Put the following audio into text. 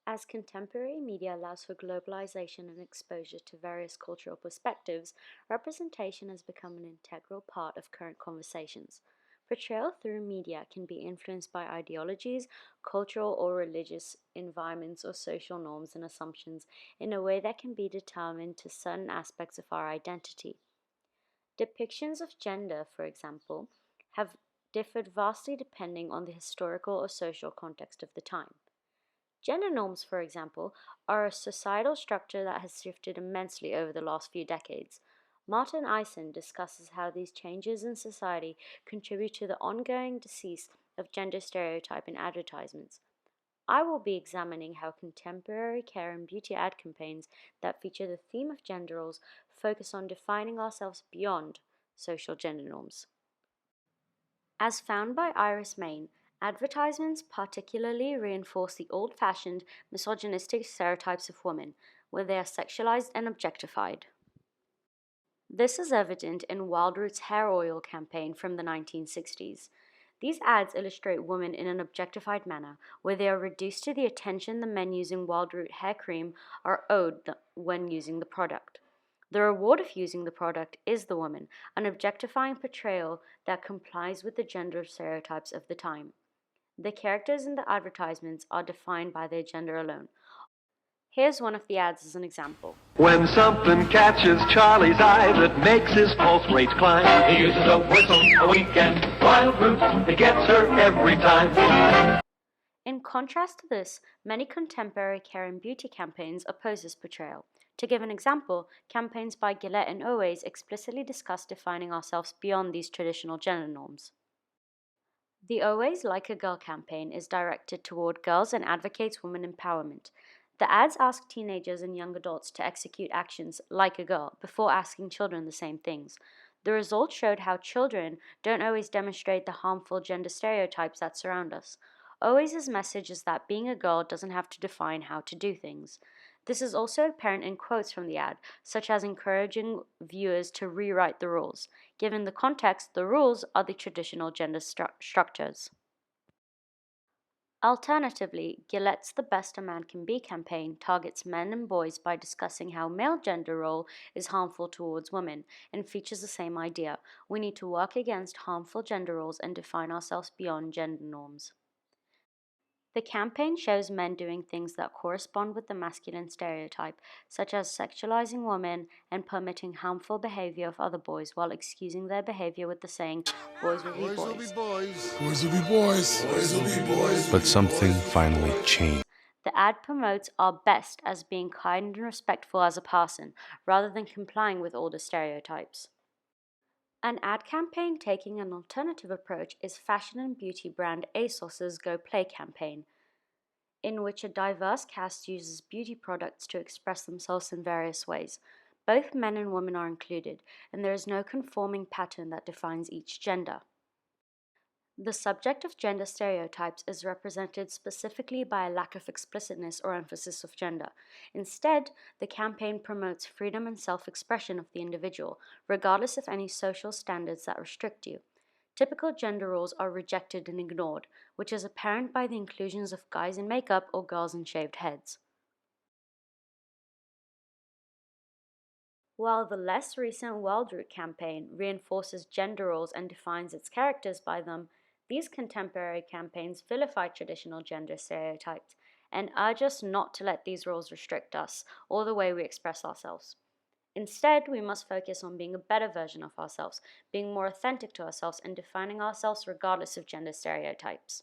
As contemporary media allows for globalization and exposure to various cultural perspectives, representation has become an integral part of current conversations. Portrayal through media can be influenced by ideologies, cultural or religious environments, or social norms and assumptions in a way that can be determined to certain aspects of our identity. Depictions of gender, for example, have differed vastly depending on the historical or social context of the time. Gender norms, for example, are a societal structure that has shifted immensely over the last few decades. Martin Eisend discusses how these changes in society contribute to the ongoing decease of gender stereotype in advertisements. I will be examining how contemporary care and beauty ad campaigns that feature the theme of gender roles focus on defining ourselves beyond social gender norms. As found by Mayne, advertisements particularly reinforce the old-fashioned, misogynistic stereotypes of women, where they are sexualized and objectified. This is evident in Wildroot's hair oil campaign from the 1960s. These ads illustrate women in an objectified manner, where they are reduced to the attention the men using Wildroot hair cream are owed when using the product. The reward of using the product is the woman, an objectifying portrayal that complies with the gender stereotypes of the time. The characters in the advertisements are defined by their gender alone. Here's one of the ads as an example. When something catches Charlie's eye that makes his pulse rates climb, he uses a whistle, a weekend, Wildroot, it gets her every time. In contrast to this, many contemporary care and beauty campaigns oppose this portrayal. To give an example, campaigns by Gillette and Always explicitly discuss defining ourselves beyond these traditional gender norms. The Always Like a Girl campaign is directed toward girls and advocates women empowerment. The ads ask teenagers and young adults to execute actions like a girl before asking children the same things. The results showed how children don't always demonstrate the harmful gender stereotypes that surround us. Always' message is that being a girl doesn't have to define how to do things. This is also apparent in quotes from the ad, such as encouraging viewers to rewrite the rules. Given the context, the rules are the traditional gender structures. Alternatively, Gillette's The Best a Man Can Be campaign targets men and boys by discussing how male gender role is harmful towards women and features the same idea. We need to work against harmful gender roles and define ourselves beyond gender norms. The campaign shows men doing things that correspond with the masculine stereotype, such as sexualizing women and permitting harmful behavior of other boys while excusing their behavior with the saying, boys will be boys. Boys will be boys. Boys will be boys. Boys will be boys. But something finally changed. The ad promotes our best as being kind and respectful as a person, rather than complying with older stereotypes. An ad campaign taking an alternative approach is fashion and beauty brand ASOS's Go Play campaign, in which a diverse cast uses beauty products to express themselves in various ways. Both men and women are included, and there is no conforming pattern that defines each gender. The subject of gender stereotypes is represented specifically by a lack of explicitness or emphasis of gender. Instead, the campaign promotes freedom and self-expression of the individual, regardless of any social standards that restrict you. Typical gender roles are rejected and ignored, which is apparent by the inclusions of guys in makeup or girls in shaved heads. While the less recent Wildroot campaign reinforces gender roles and defines its characters by them, these contemporary campaigns vilify traditional gender stereotypes and urge us not to let these roles restrict us or the way we express ourselves. Instead, we must focus on being a better version of ourselves, being more authentic to ourselves, and defining ourselves regardless of gender stereotypes.